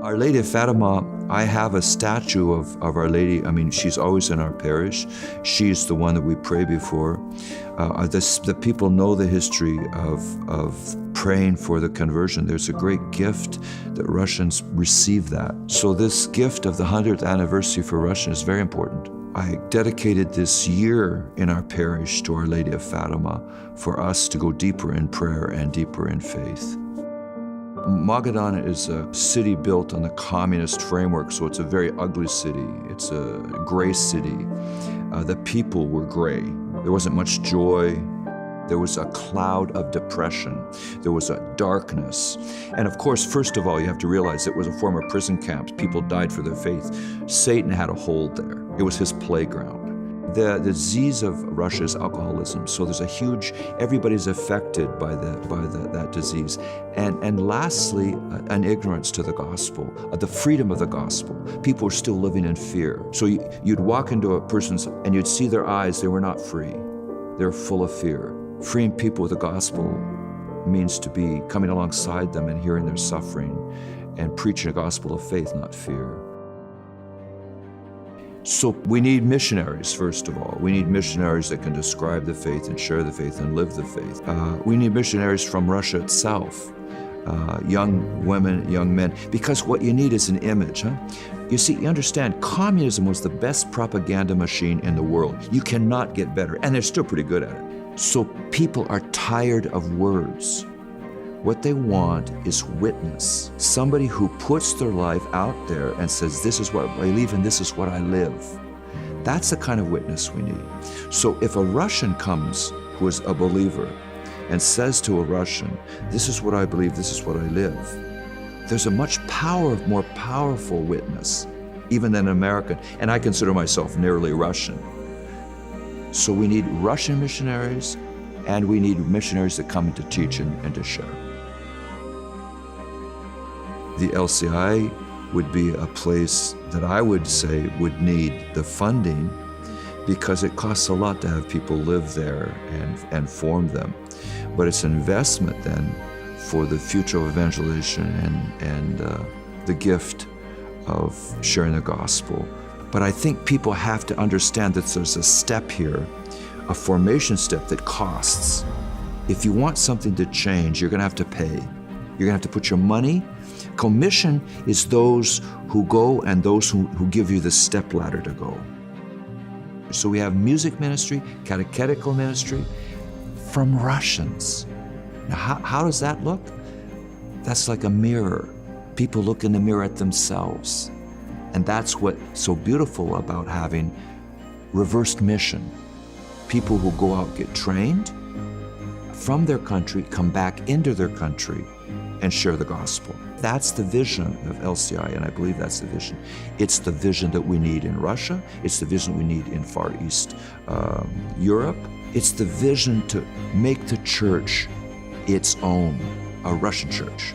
Our Lady of Fatima, I have a statue of Our Lady. I mean, she's always in our parish. She's the one that we pray before. The people know the history of praying for the conversion. There's a great gift that Russians receive that. So this gift of the 100th anniversary for Russia is very important. I dedicated this year in our parish to Our Lady of Fatima for us to go deeper in prayer and deeper in faith. Magadan is a city built on the communist framework, so it's a very ugly city. It's a gray city. The people were gray. There wasn't much joy. There was a cloud of depression. There was a darkness. And of course, first of all, you have to realize it was a former prison camp. People died for their faith. Satan had a hold there. It was his playground. The disease of Russia is alcoholism. So there's a huge, everybody's affected by that disease. And lastly, an ignorance to the gospel, the freedom of the gospel. People are still living in fear. So you'd walk into a person's and you'd see their eyes, they were not free. They're full of fear. Freeing people with the gospel means to be coming alongside them and hearing their suffering and preaching a gospel of faith, not fear. So we need missionaries, first of all. We need missionaries that can describe the faith and share the faith and live the faith. We need missionaries from Russia itself, young women, young men, because what you need is an image. You see, you understand, communism was the best propaganda machine in the world. You cannot get better, and they're still pretty good at it. So people are tired of words. What they want is witness. Somebody who puts their life out there and says, this is what I believe and this is what I live. That's the kind of witness we need. So if a Russian comes who is a believer and says to a Russian, this is what I believe, this is what I live, there's a much more powerful witness, even than an American. And I consider myself nearly Russian. So we need Russian missionaries, and we need missionaries that come to teach and to share. The LCI would be a place that I would say would need the funding because it costs a lot to have people live there and form them. But it's an investment then for the future of evangelization and the gift of sharing the gospel. But I think people have to understand that there's a step here, a formation step that costs. If you want something to change, you're gonna have to pay. You're gonna have to put your money. Commission is those who go and those who give you the step ladder to go. So we have music ministry, catechetical ministry from Russians. Now, how does that look? That's like a mirror. People look in the mirror at themselves. And that's what's so beautiful about having reversed mission. People who go out, get trained from their country, come back into their country and share the gospel. That's the vision of LCI, and I believe that's the vision. It's the vision that we need in Russia. It's the vision we need in Far East Europe. It's the vision to make the church its own, a Russian church.